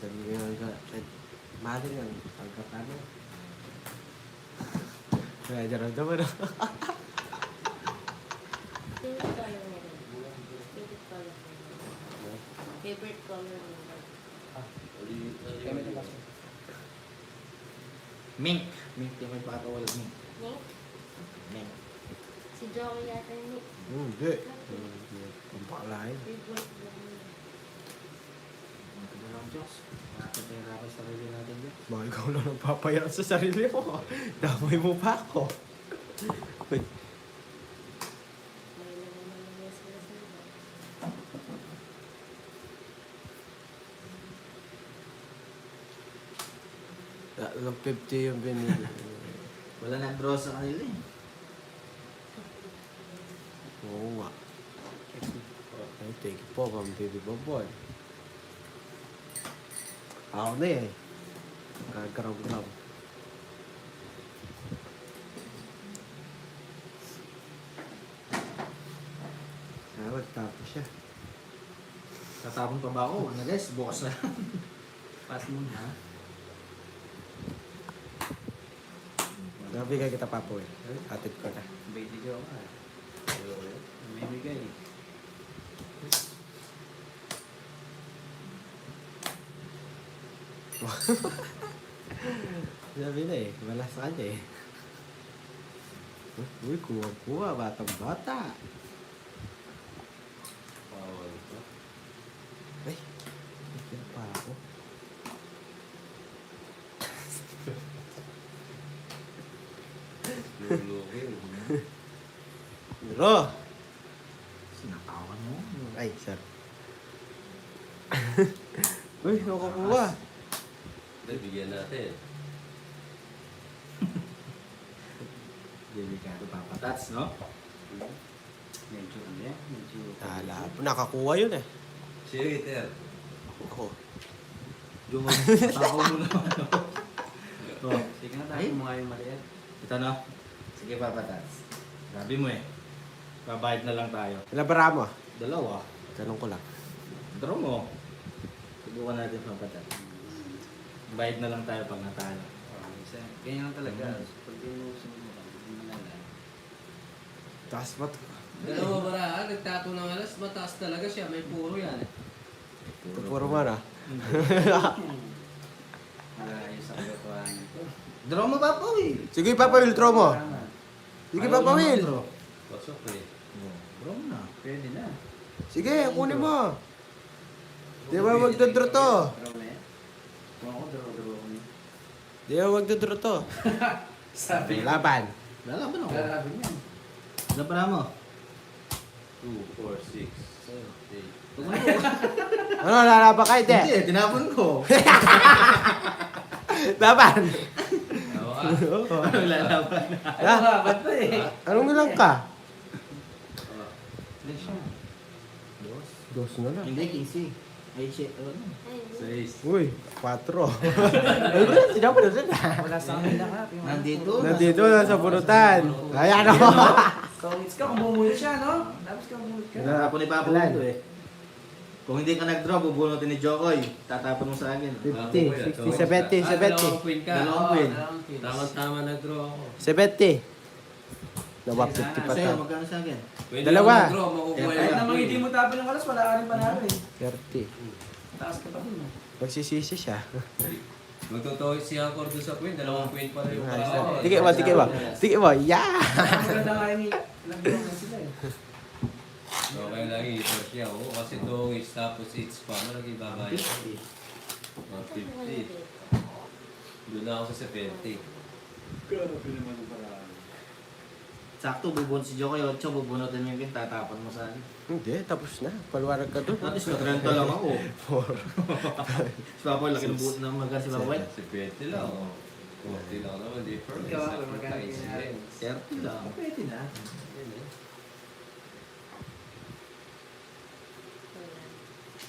Sabi nga, mahal yan. Pagkatano. Kaya dyan naman. Favorite color mo. Mink. Mink yung may pakatawal. Mink. Nick? Mink. Si Joey yata yung Nick. Hindi. Ang pakalain. Favorite mo. Ito na lang, Diyos. Nakapagpahirapan sa sarili natin, Diyos. Baka ikaw lang nagpapayaan sa sarili mo. Damay mo pa ako. May naman yung sila sila. Lang 50 yung binili. Wala nag-draw sa kanila eh. Oo nga. Ay, thank you po, Ma'am Baby Boboy. Ako na eh. Kagaram-gram. Tapos siya. Tatapon pa ba ako? Ano guys? Bukas na. Pass mo na. Nabigay kita pa po eh. Atid ko na. Baby ko ka. May bigay. Sabi na eh. Wala sa kanya eh. Uy, kuha-kuha. Batang-bata. Ay, nakikita pa ako. Bro! Sinatawan mo. Ay, sir. Uy, nakukuha. Bigyan natin. Delikado papatats, no? Medyo ano yan? Medyo... Hala, nakakuha yun eh. Sino Peter? Ako. Takaw mo naman. Oh, sige na tayo mga yung maliit. Ito no? Sige papatats. Sabi mo eh. Babayad na lang tayo. Ilan bara mo? Dalawa. Tanong ko lang. Draw mo. Subukan natin papatats. Bayad na lang tayo pag natalo. Ganyan lang talaga. Pag sinusunod mo lang, hindi malala. Taas ba ito? Dalawa bara, nagtato ng alas, mataas talaga siya. May puro yan. Puro man ah. Ayos ang gatuan ito. Draw mo ba po eh? Sige, Papa Will, throw mo. Sige, Papa Will. Pasok eh. Draw mo na. Pwede na. Sige, kunin mo. Di ba magdodro to? Draw na yan. Kung ako draw ko niya. Di ba magdodro to? Sabi. Laban. Lalaban ako. Lalaban yan. Laban mo. 2, 4, 6, 8. Ano, lalaban ka, hindi? Hindi, tinapon ko. Laban. Ano ka? Ano lalaban? Ano nga, ba't pa eh? Anong ilang ka? Ilan siya? Dos na lang. Hindi, 15. Ay, shit. Ano? Ay, 6. Uy, 4. Ay, bro, sinama na dun ah. Wala sa akin lahat. Nandito. Nandito na sa bunutan. Ayan o. Kawits ka, kung bumulit siya, no? Tapos ka bumulit ka. Tatapon ni Papa Ilan? dito eh. Kung hindi ka nag-draw, bubunutin ni Jokoy. Tatapon mo sa akin. 50, 60, 70, 70. Dalawang queen ka. Dalawang queen. Tama-tama nag-draw ako. 70. Nawa 50 pa Sa'yo, ta. magkano sa akin? Pwede Dalawa. ako nag-draw, makukuha Kaya Kahit yung namang queen. hindi mo tapon ng kalas, wala ka rin panalo eh. 30. Taas ka pa dun. Magsisisi siya. Magtotoo siya ako doon sa queen. Dalawang queen pa rin yung Ayos para. na. Tigil mo, tigil mo. Tigil mo, yeah! Maganda nga yung nag-draw na sila eh. Okay lang ito siya. Oo, kasi 2 weeks tapos it's pa. Ano lagi babayad? 50. Doon na ako sa 70. Sakto, bubunot si Jokoy. 8, bubunutin mo yung kin, tatapon mo sa akin. Hindi, tapos na. Palwarag ka doon. At least, nag-renta lang ako. Si Papa, laki ng buot na magkano si Papa. Si 20 lang. 40 lang naman. Different. Ikaw, magkano kinarin? 30 lang. Pwede na.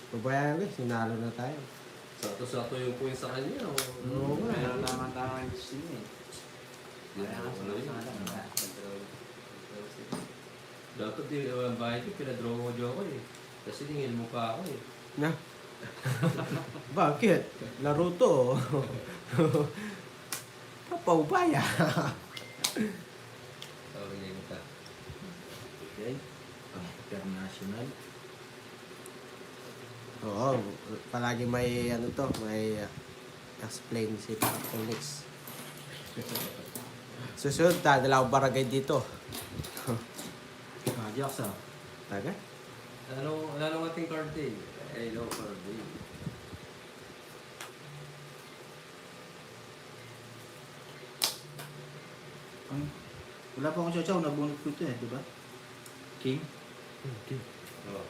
Pabayaan eh, sinalo na tayo. Sakto-sakto yung point sa kanya. Oo nga. Pero tama-tama yung gusto niya eh. Kaya nga sa Dapat yung bahay ko, pinadraw mo dyan ako eh. Kasi tingin mo pa ako eh. Na, Bakit? Laro to. Papaubaya. Tawagin kita. Okay. International. Oo, palagi may ano to, may explain si Captain Nix. Susunod, dalawang barangay dito. Jocks ah. Taga? Wala nang ating card eh. Ay, no card eh. Wala pa akong chow-chow, nabunot ko ito eh, di ba? King? Oh.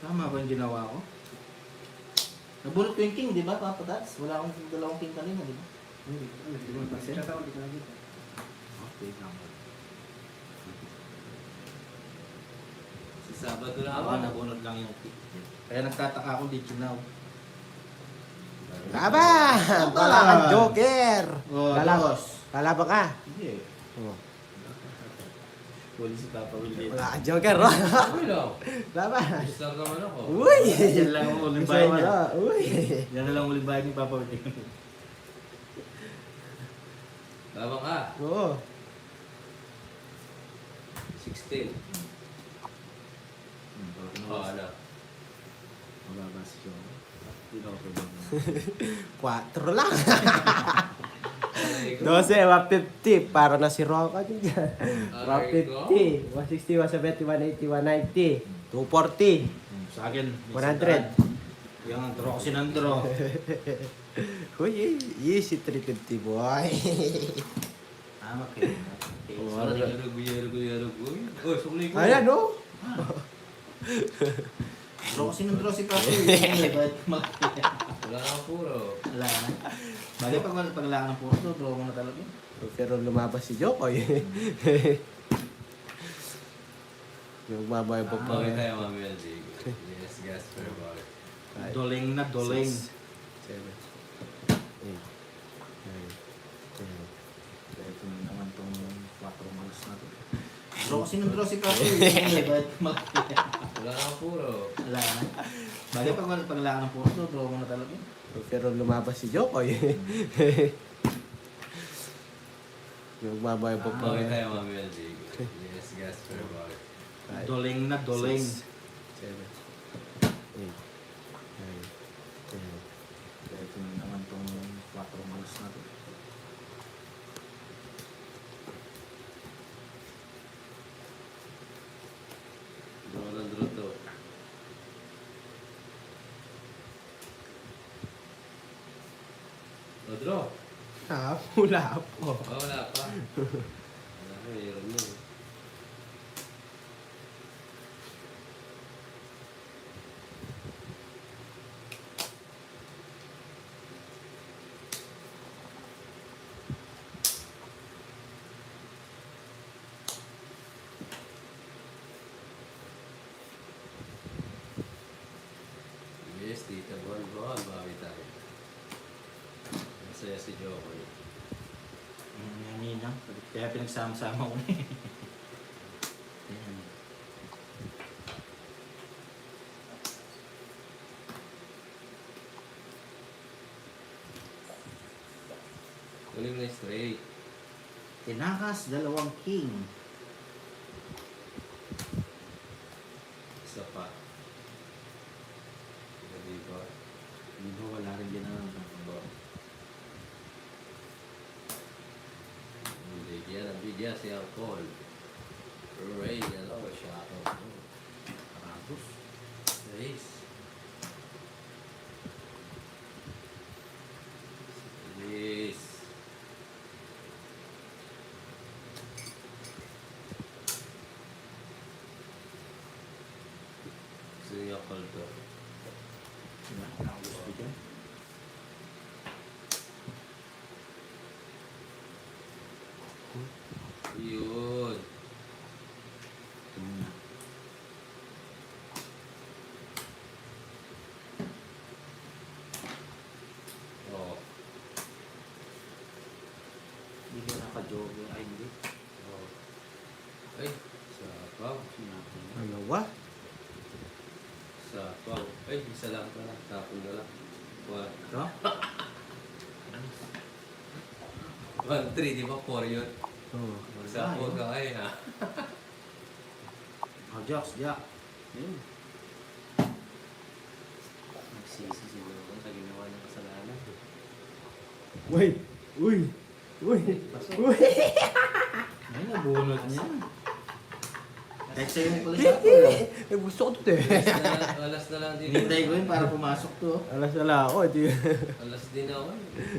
Tama ba yung ginawa ko? Nabunot ko yung king, di ba, Papa Tats? Wala akong dalawang king kanina, di ba? Hindi mo kasi. Chow-chow, hindi ko nakita. Okay, tama. Sa Sabado na Ako, ako. nabunot lang yung king. Kaya nagtataka ako, di chinaw. Laban! Wala kang joker! Oh, Lalaban. Diyos. Lalaban ka. Hindi. Oh. Huli si Papa Will dito. Wala kang joker. Uy lang. Laban! Star naman ako. Uy! Yan lang ang uling bayan niya. Uy! Yan na lang uling bayan ni Papa Will. Labang ka. Oo. 16. Oh, ano? Mababa si Joe. Hindi na ako problema. 4 lang. 12, 150. Para na si Roca din dyan. 150, 160, 170, 180, 190, 240. Sa akin, 100. Yung ang draw ko sinandro. Uy, easy 350 boy. Tama kayo. Sarap na yarog. Uy, sukli ko. Ayan no? Draw ko sinandro si Papa Will. Ba't malaki? Wala nang puro. Wala na. Bagay pag wala ng puro, draw mo na talaga. Pero lumabas si Jokoy. Yung babae pa pa. Bakit tayo mamaya, Dig? Yes, Gasper, bakit? Doling na doling. 7, 8, 9, 10. Ito na naman tong 4 months na to. Draw ko sinandro si Papa Will. Ba't malaki? Wala nang puro. Wala na. Bagay pag wala ng puro, draw mo na talaga. Pero lumabas si Jokoy. Yung babae pa pa. Bakit tayo mamaya, Dig? Yes, Gasper, bakit? Doling na doling. 7, 8, 9, 10. Ito na naman tong 4 months na to. Draw ng draw to. O, draw. Wala po. Oh, wala pa. Wala ko, mayroon mo. Yes, Tita Bon, bawi tayo. Masaya si Jokoy. Nina, kaya pinagsama-sama ko na eh. Ayan. Uling na straight. Tinakas, 2 king. Isa pa. Hindi ba? Hindi ba wala rin din ang Ba? Bigyan si Alcohol. Ray, hello, shoutout. karagos. Race. Race. Gusto niya call to. Ang gusto dyan. Yun. Ito muna. Oo. Hindi ko naka-jogo. Ay, hindi. Oo. Ay, sapaw. Sinabi niya. Ano ba? Sapaw. Ay, isa lang pala. Tapon na lang. Ito? 1-3, di ba? 4 yun. Oo. Sapon ka kayo ha. Oh, Jocks, Jack. Yun. Nagsisi siguro ko sa ginawa ng kasalanan. Uy! Uy! Uy! Uy! Ay, nabunot niya. Kahit sa'yo mo pala siya to. Eh, gusto ko ito eh. Alas na lang din. Hinintay ko yun para pumasok to. Alas na lang ako. Di. Alas din ako.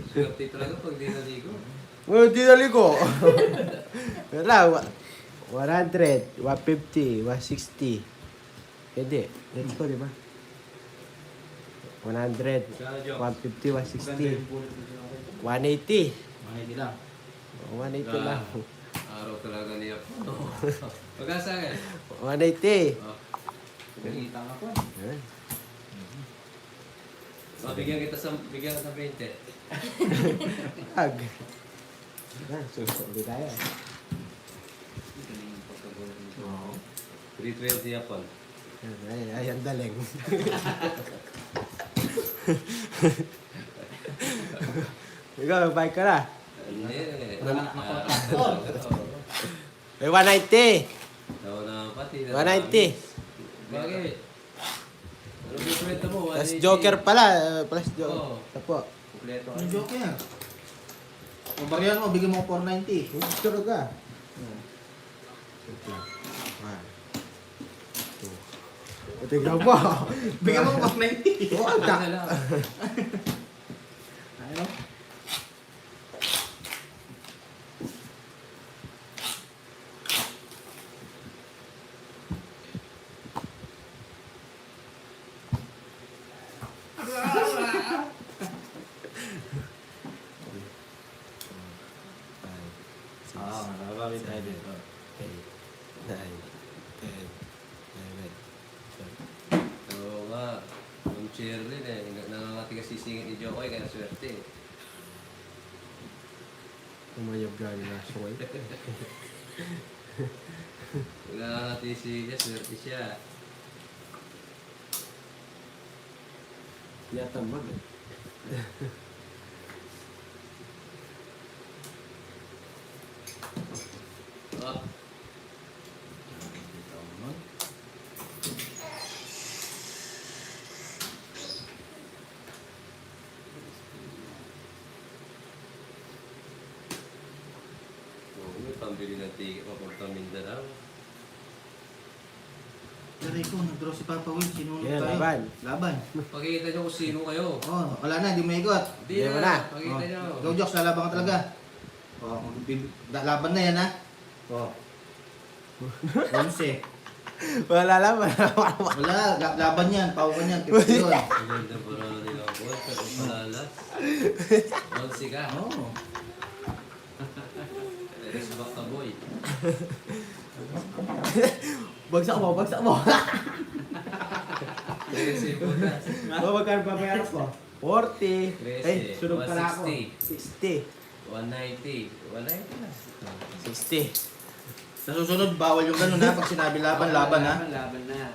Swerte talaga pag di naligo. Well, di naligo. Wala. 100, 150, 160. Pwede. Let's go, di ba? 100, Kaya, Jocks. 150, Ganda 160, yung bunot mo siya. 180. Manay lang. 180 lang. Araw talaga niya. Pagkasa akin. 180. Oh. Kumita nga po. Yan. Bigyan kita sa 20. Ag. Yan, susunod tayo. Galing yung pagkagulat nito. Oo. 320 yapon. Ay, ang daling. Ikaw, bike ka na. Hindi. May 190. Nauna pati. 190. Bakit? Ano bikwenta mo? Plus 180. joker pala. Plus Oo. joker. Tapo. Kompleto Ang Joker. O bariyan mo, bigyan mo ko 490. Gusto ka. Tignan mo. Bigyan mo ko 490. Oo, ang Isa tak. lang. Ano? Oo, nakakawin tayo dito. 9, 10, 11, Oo nga. Yung Cherlin eh. Nangangatigas sisingit ni Jokoy kaya swerte eh. Umayab gani na suway. Nangangatigas siya, swerte siya. Yatambag eh. Oh. Oo, may pambili ng ticket papunta Mindanao. Aray ko, nag-draw si Papa Will. Sinunod Yan, tayo. laban. Laban. Pakikita nyo kung sino kayo. Oh, wala na, hindi mo ikot. Hindi Hindi mo na. Pakikita nyo. Go Jocks, lalaban ka talaga. Oh, laban na yan ha. Oh. 11. Wala lang. Wala, laban yan, pau ka yan, 50 yun. Maganda pa na nila ang buwan. Pero palalas. 11 ka. Oo. Eres baka boy. Bagsak mo, bagsak mo. Eres yung butas. Magkano babayaran ko? 40. 13. Ay, sunod pala ako. 160. 60. 190. 190 na. 60. Sa susunod, bawal yung ganun ha. Pag sinabi laban, laban ha. Laban na.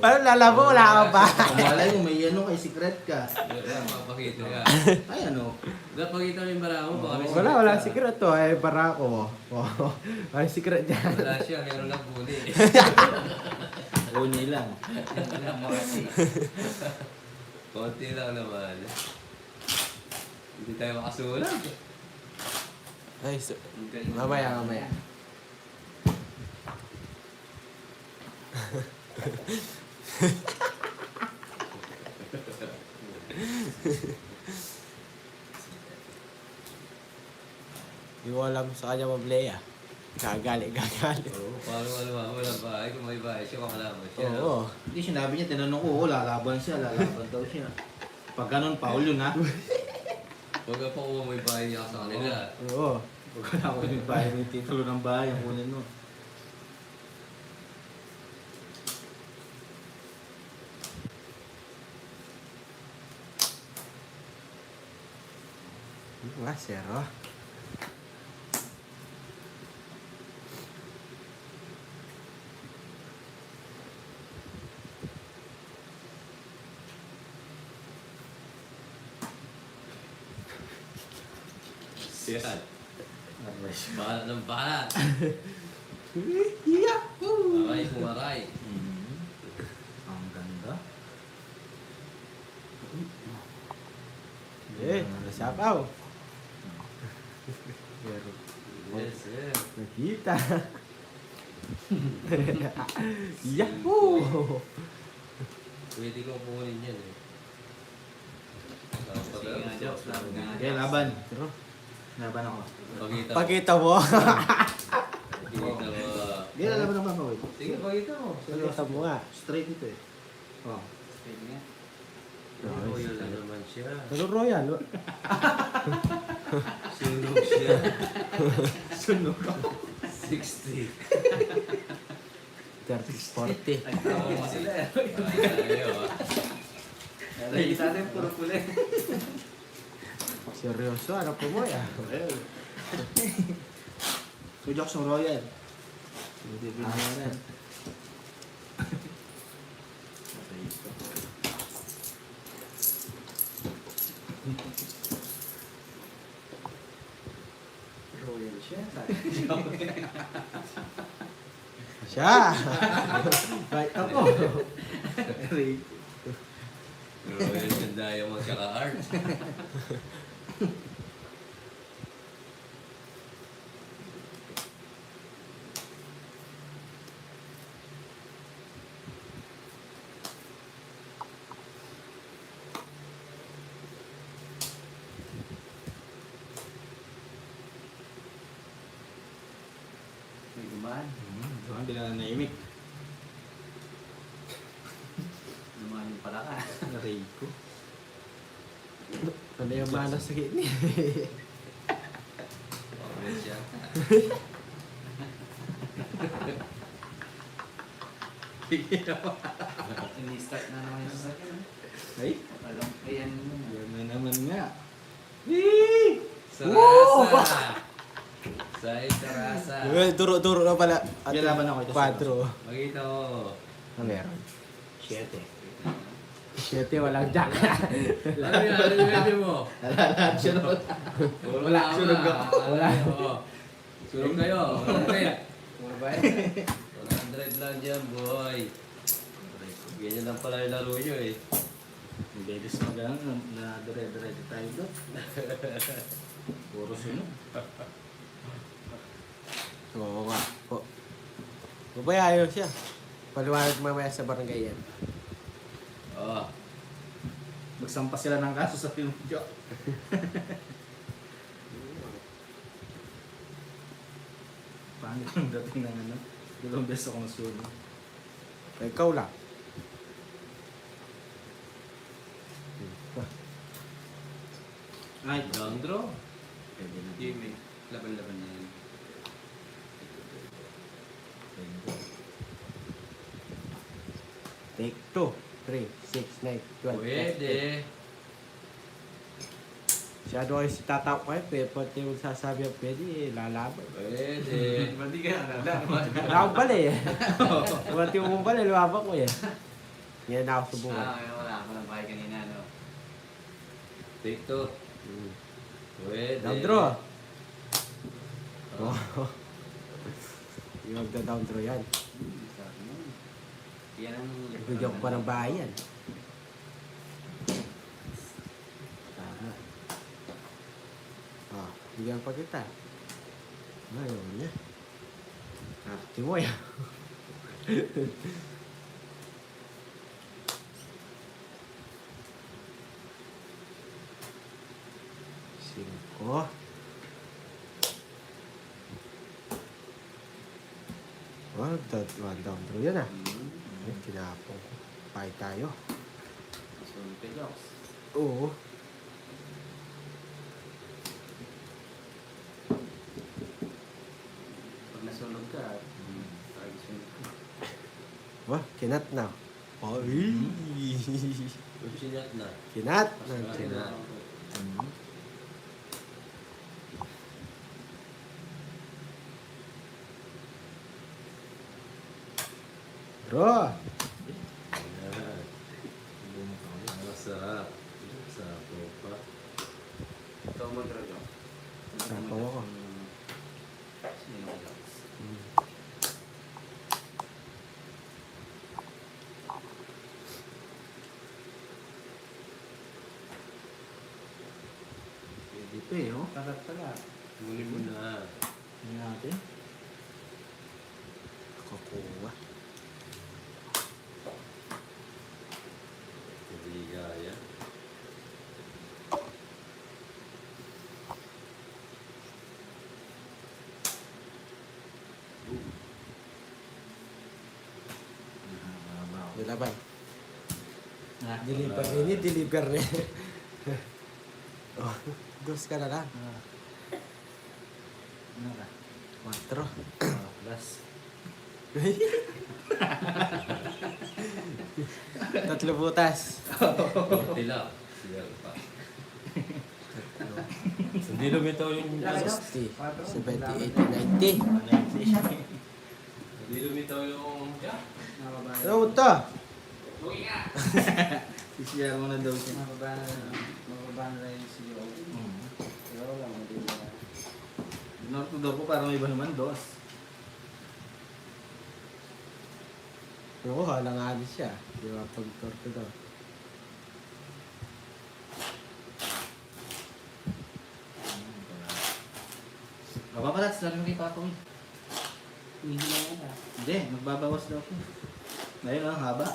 Paano lalaban? Wala ka pa. Kung malay mo, may ano kay secret ka. Papakita ka. Ay ano. Napakita mo yung bara mo. Baka may Wala secret ka. secret to. Eh, barako. Oh. Wala secret dyan. Wala siya. Meron lang buni. Uni lang. Konti lang naman. Hindi tayo makasulat. Ay, mamaya. Hindi ko alam sa kanya mablay ah. Gagali. Oo, paano walang bahay? Kung may bahay siya, kakalaban siya. no? Oo. Hindi sinabi niya, tinanong ko, oo, lalaban siya, lalaban daw siya. Pag ganun, Paul yun ha. Huwag ka pa kung may bahay niya sa kanila. Oo. Pag wala ko yung bahay, may titulo ng bahay, ang kunin mo. Nga, zero. Yan. Aray. Balat ng balat. Yahoo! Aray kung aray. Ang ganda. Nasapaw. Yes, sir. Nakita. Yahoo! Pwede kong kunin yan eh. Sige nga, jokes lang. Okay, laban. Pero, Laban ako. Pagkita mo. pakita mo. Pagkita mo. Hindi, laban ako pa. Sige, pagkita mo. Seryoso mo nga. Straight ito eh. Oh. Pwede nga. Royal na naman siya. Pero Royal, Sunog siya. Sunog ako. 60. 30-40. Ay, tama mo sila eh. Ayaw ah. Nakikita natin puro puli. Seryoso, ano po mo ya? So, Jackson Royal. Hindi binayaran. Royal siya. Siya! Right ako. Royal siya diamond tsaka art. May gumaan. Doon, hindi na naimik. Gumaan yung pala ka. Aray ko. Ano yung manas sa kidney? Royal siya. Ini-start na naman yung sasakyan. Ay, Alam, ayan mo na. yan na naman nga. Sarasa! Say Sarasa. Duro-duro na pala. May laban ako ito. 4. Makita mo. Ano meron? 7. 7, walang jack. Ano yan? Ano yung medyo mo? Lahat siya nun. Wala. Sunog ako. Wala. Sunog kayo. 100. Puro ba 100 lang dyan, boy. Ganyan lang pala yung laro nyo eh. Ang bilis magano na dire-dire tayo doon. Puro sunog. Oo nga. Po. Mabayayo siya. Paliwanag mamaya sa barangay yan. Oo. Magsampa sila ng kaso sa video. Pangit ang dating ng ano. Dalawang beses akong sunog. Ikaw lang. Ay, Down draw. pwede na. Jimmy, laban-laban na yan. Take 2, 3, 6, 9, 12. Pwede. Masyado kayo si tataw ko eh. Pati yung sasabi ang pwede, lalaban. Pwede. Hindi ka nalalaman. Wala akong bali eh. Pati yung bali, lumaban ko eh. Yan na ako subukan. Wala ako lang bahay kanina, no? Take two. Pwede. Down draw. Oh. Yung magda-down draw yan. Yan ang... Bigyan ko pa ng bayan. Tama. Ah, bigyan pa kita. Ayaw niya. Arte mo yan. Cinco. Oh, down draw yan ah. Eh, tinapong ko. Pay tayo. Sunod kay Jokes. Oo. Pag nasunog ka, parang sunod ka. Wah, kinat na. Ay! Sinat na. Kinat! Kinat. Draw! Ayan. Masarap. Sarap po pa. Ikaw mag-draw, Jokes. Sapaw ako. Sino relax? Pwede pa eh, oh. Talat. Muli mo na. Hindi natin. Kakuha. Hindi gaya. Dalaban. Ah, Deliver ini, deliver rin. Oh, dos ka na lang. ano ka? 4. Plus. Tatlo butas. Tila. Sigal pa. Hindi lumitaw yung... 60, 70, 80, 90. Hindi lumitaw yung... Ano mo to? Sisiya mo na daw siya. Mababa na rin si Joe. Pero wala mo din na. Norto daw po parang iba naman, dos. Oo, halanganin siya. Di ba pag-torto daw? Mapapalat, sabi mo kay Pato eh. Hindi na yan ah. Hindi, magbabawas daw siya. Ngayon ang haba.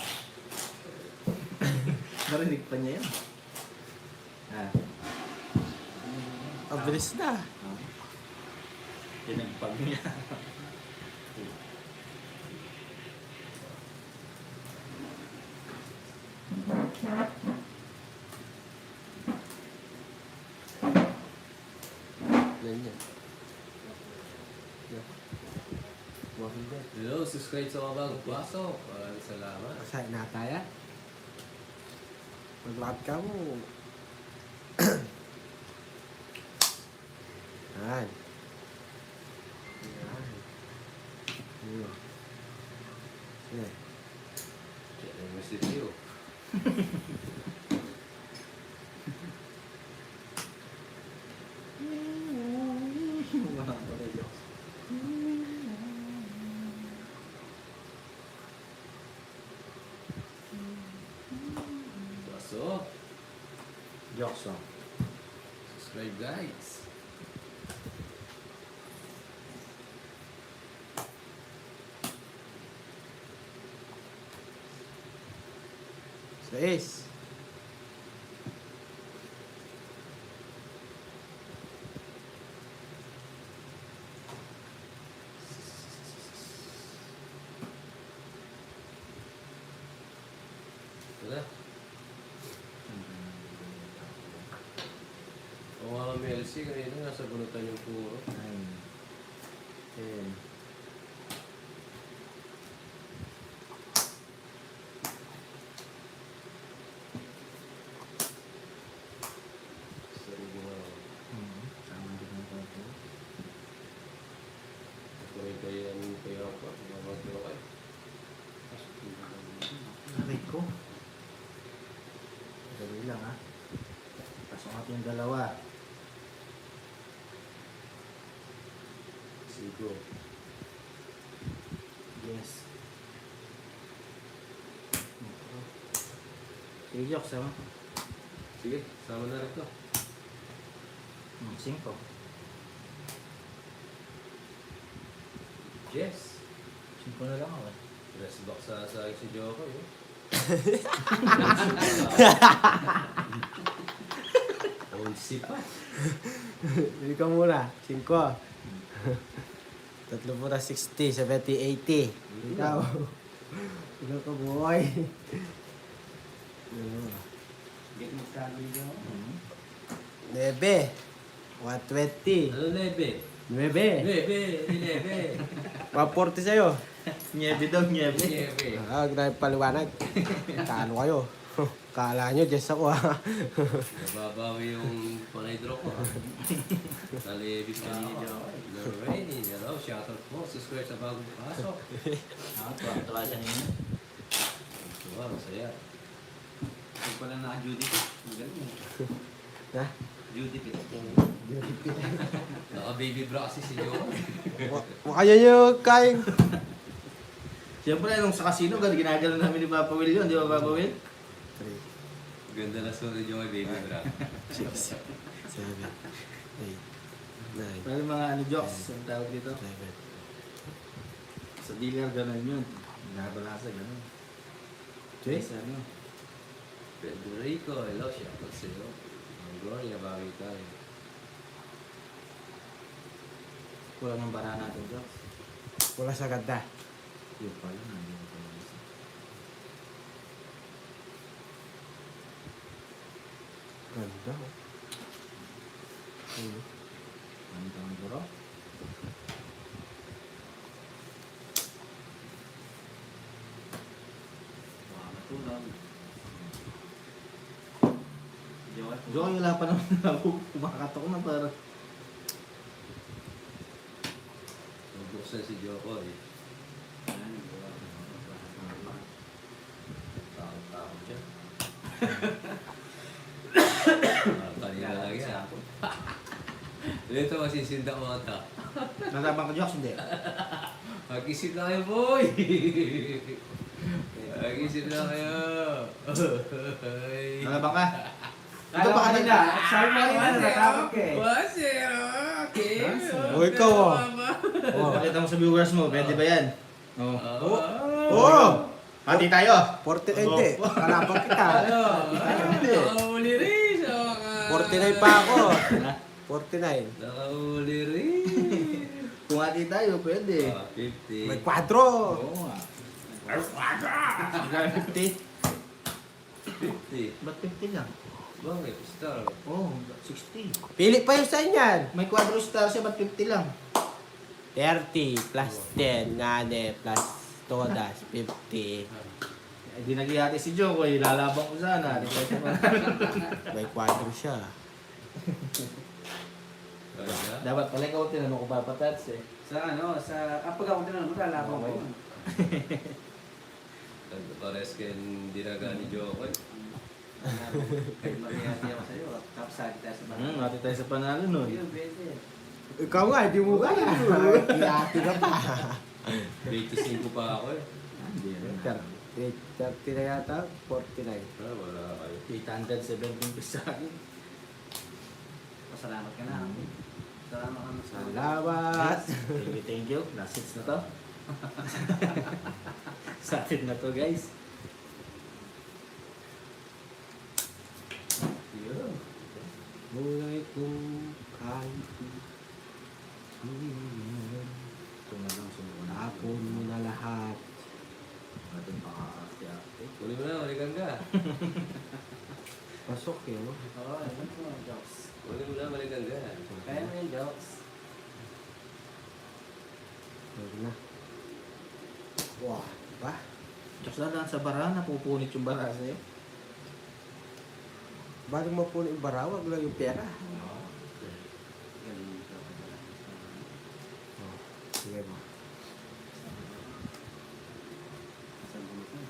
Narinig pa niya yan. Ah. Ang bilis na. Pinagpag niya. Yan yan. Waffle din. Hello, subscribe sa mga bagong pasok. Maraming salamat. Kasain na tayo. Maglakad ka mo. Yan. Yan. Yan. Yan. Check na yung message nyo. Pasok. Jokes lang. Subscribe guys. Sais. Wala. O nga kami LC, kanina nasa bunutan yung puro. 9, 10, Sarili mo. tama din ang konti. Ako rin kayo ang kaya ako. Mamagyo kayo. Aray ko. Dali lang ha. Pasok natin yung dalawa. Sigo. Yes. Sige, Jokes ha. Sige, sama na rin to. 5. Yes. 5 na lang ako eh. Rest box sa si Joko yun. Onsi pa. Bili ka muna. 5. Tatlo po na 60, 70, 80. Ikaw. Ikaw ka boy. Get magkano yun Joe? 9. 120. Ano lebe? 9. Lebe, lebe. 140 sa'yo. Niebe daw, niebe. Lebe. Ah, grabe paliwanag. Kano kayo? Kala nyo, Diyos ako ha. Nababawi yung panay-draw ko ha. Nalibis ka ni Lorraine. Hello, shoutout po. Subscribe sa bagong pasok. Tuwa siya niya. Wow, masaya. Ito pala naka-Judy ko. Ang galing. Ha? Beauty pit. Naka-baby bra kasi si Joe. Kaya nyo kain. Siyempre, nung sa casino, ginagano namin ni Papa Will yun. Di ba, Papa Will? 3, Ganda na suot ni Joe baby bra. 6, 7, 8, 9, Pero mga ano, jokes, ang tawag dito. 11. Sa dealer, ganun yun. Nabalasa, ganun. Okay. Sa ano? Federico, hello, shoutout sa'yo. Ang Gloria, bagay tayo. Kulang ng bara natin, jokes. Wala sa ganda. Yun pala, hindi mo pala isa. Ganda. Ano kang bro? Matulog. Joke, wala pa naman ako. Kumakatok na para. Nagbuksan si Joe ko eh. Tao siya. Kanina lang yan. Dito masisinda mo ata. Nasabang ka jokes, hindi. Mag-isip na kayo, boy! Mag-isip na kayo! Nasabang ka? Ito ba kanina? Sabi mo kanina, natakot ka eh. Okay. O, ikaw, oh. Oh. Pakita mo sa viewers mo, pwede ba yan? Oo. Oh! Pati tayo! 48 eh. Kalapag kita. Nakahuli rin sa mga... 49 pa ako. 49. Nakahuli rin. Kung hati tayo, pwede. 50. May 4. Oo nga. 50? 50. Ba't 50 lang? Bakit? Star. Oo, 60. Pili pa yung sa inyan. May quadro star siya, ba't 50 lang? 30 plus 10, nane plus todas, 50. Eh, di naghihati si Joe, eh, lalabang ko sana. Di ba siya pa? May 4 siya. Kaya? Dapat pala ikaw tinanong ko papatats eh. Sa ano, kapag ako tinanong mo, lalabang ko yun. Pares kayo dinaga ni Joe ko. Kahit maghihati ako sa'yo, tapos hati tayo sa bahay. Hati tayo sa panalo nun. Yun, pwede. Ikaw nga, hindi mo kaya. Hati ka pa. 25 pa ako eh. Hindi rin. 30 na yata, 49. Wala kayo. 817 pesos sa akin. Pasalamat ka na. Salamat ka na. Salamat. Thank you. Last hits na to. Sa atin na to, guys. Yun. Mulay kong kahit Ito na lang sumuko na. tapon mo na lahat. Atin pakakakti-akti. Uli mo na, ulikan ka. Pasok yun. Oo, ano po ang jokes? Uli mo na, balikan ka. Kaya mo yung jokes. Huwag na. Wah, ba? Diyos na lang sa bara, napupunit yung bara sa'yo. Bago mapuno yung barawag lang yung pera. Galing ka pa pala. Sige mo. Sa buto.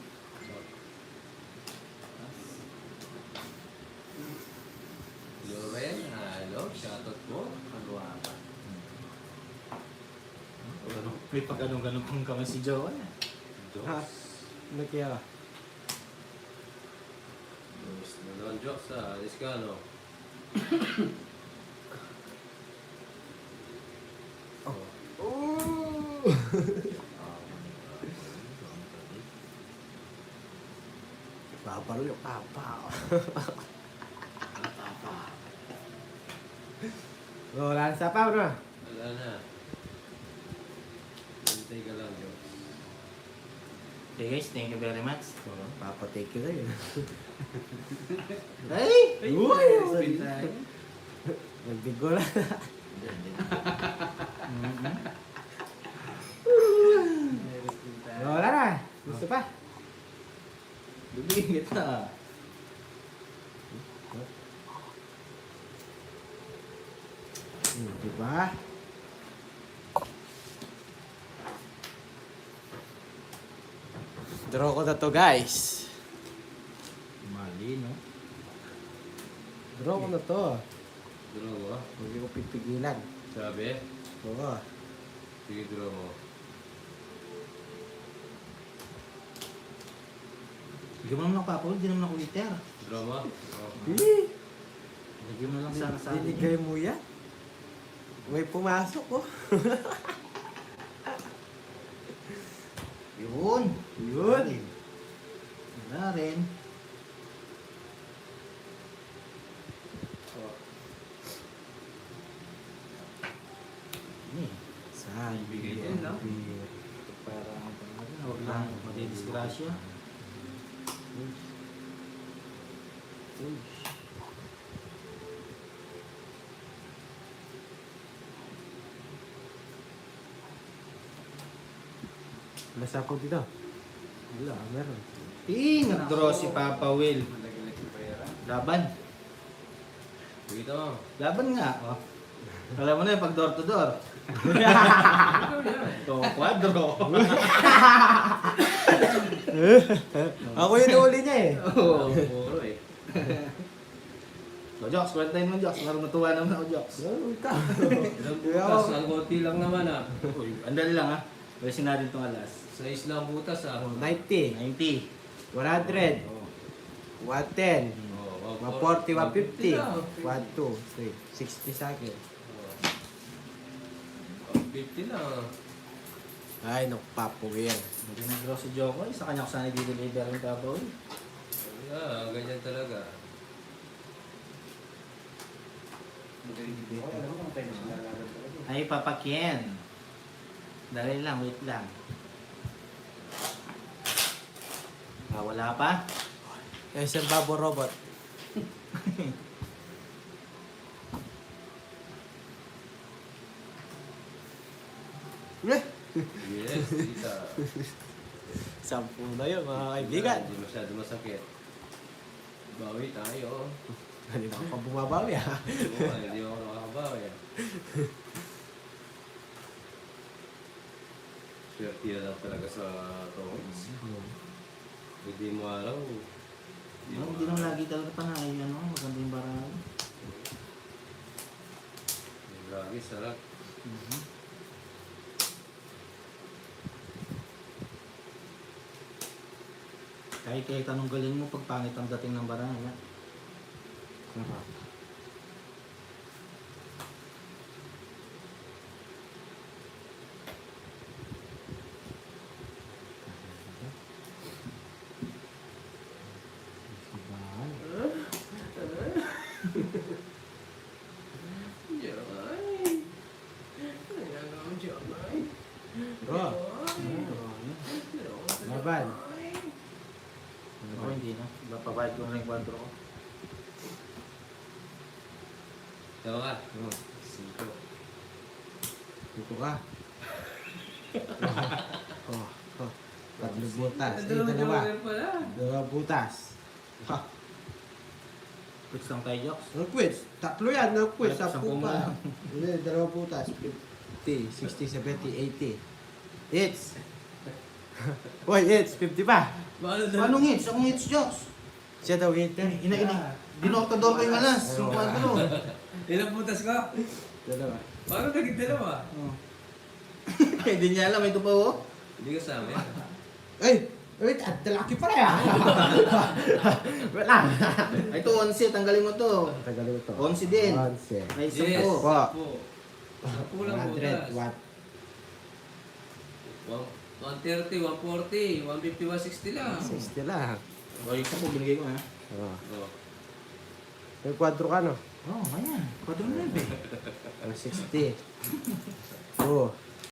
Loren, hello, shoutout mo. Pagawa pa. May pag-anong-ganong kung kami si Joe. Ha? Ano kaya? Dalawang jokes sa Discano. Oh! Babaro yung papa. Wala na sa pa, no? Wala na. Hintay ka lang, jokes. Okay guys, thank you very much. Papa, take you na yun. Hey! Uy! Spin tayo. Nagbigo lang. Spin tayo. Wala na. Gusto pa? Bibigyan kita. Diba? Draw ko na to, guys. Mali, no? Draw ko na to. Draw mo. Hindi ko pipigilan. Sabi. Oo. Sige, draw mo. Lagyan mo naman ng papawal, hindi naman ako iter. Draw mo. Lagyan mo lang sana sa akin. Binigay mo yan. May pumasok oh. Yun. Yun. Wala rin. Eh, Saan? Bigay din, no? para huwag lang madidisgrasya. Nasa po dito. Wala, meron. Nag-draw si Papa Will. Malaglag yung bayaran. Laban. Dito mo. Laban nga. Oh. Alam mo na yung pag door to door. So, quadro. Ako yung uli niya eh. Oo. Puro eh. So, Joks, kwantayin mo, Joks. Marunong natuwa naman ako, Joks. Ilang butas, ang konti lang naman ah. Uy, andali lang ha. Pwede natin itong alas. 6 lang butas ah. 90, 90. 100, Oh. 110, Oh, 140, 150, 1, 2, 150 3, 60 sa akin. 150 lang. Ay, nagpapuwir. Hindi nag-draw si Jokoy. Sa kanya ko sana i-deliver yung Papa Will. Ah, ganyan talaga. Alam mo kung tayo mas lalaban talaga. Ay, Papa Ken. Dali lang, wait lang. Ah, wala pa? Eh, Sir Babo Robot. Eh, Yes, tita. 10 na yun, mga kaibigan. Hindi masyado masakit. Bawi tayo. Hindi na ako pa bumabawi ha. Oo, hindi ako nakakabawi. Swerte na lang talaga sa tones. Hindi mo alam. Hindi naman lagi talaga panay. Ano, maganda yung barang. Lagi sarap. Kahit anong galing mo, pag pangit ang dating ng barang. Yan. Bro, laban. Ako hindi na. Bapabayad ko na yung kwadro ko. Tawa ka. Oh, 5. dito ka. Oh, oh. 3 butas. Eh, dalawa. 2 butas. Ha, Quits lang tayo, Joks. ang quiz. 3 yan, ang quiz. Yep, 10 10 pa. lang. Hindi, 2 butas. 50, 60, 70, 80. Hits. Uy, hits. 50 pa. Anong hits? Akong hits, Joks. Siya daw hitter. Dinokador ko yung alas. Yung kwadro. Ilang butas ka? Dalawa. Paano naging dalawa? Hindi niya alam. Ito pa, oh. Hindi ka sa amin. Ay! Wait, at talaki pa rin ah! Wala! Ay, ito, 11. Tanggalin mo to. Tagalog ito. 11 din. 11. Ay, Yes. 10. Pa. Kulang 100, butas. what? 130, 140, 150, 160 lang. 60 lang. O, yung 10 binigay ko, ha? Oh. Oh. May kwadro ka no? Oo, ayan. Kwadro na yun, eh. Ang 60. Oh.